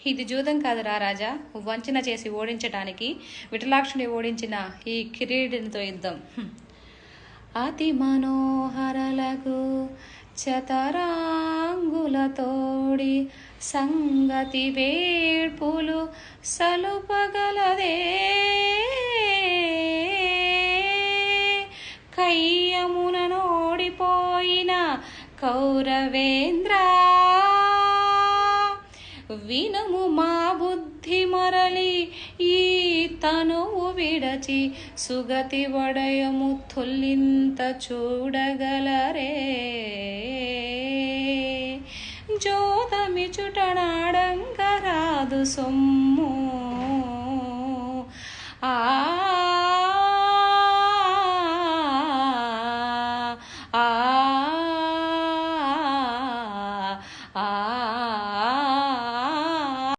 ఇది జూదం కాదురా రాజా, వంచన చేసి ఓడించటానికి విఠలాక్షుని ఓడించిన ఈ కిరీడినితో యుద్ధం. అతి మనోహరలకు చతరాంగులతోడి సంగతి వేడ్పులు సలుపగలదే. కయ్యమున నోడిపోయిన కౌరవేంద్ర, వినుము మా బుద్ధి మరలి ఈ తనువు విడచి సుగతి వడయము తొల్లింత చూడగలరే. జోదమి చుటనాడంగరాదు సొమ్ము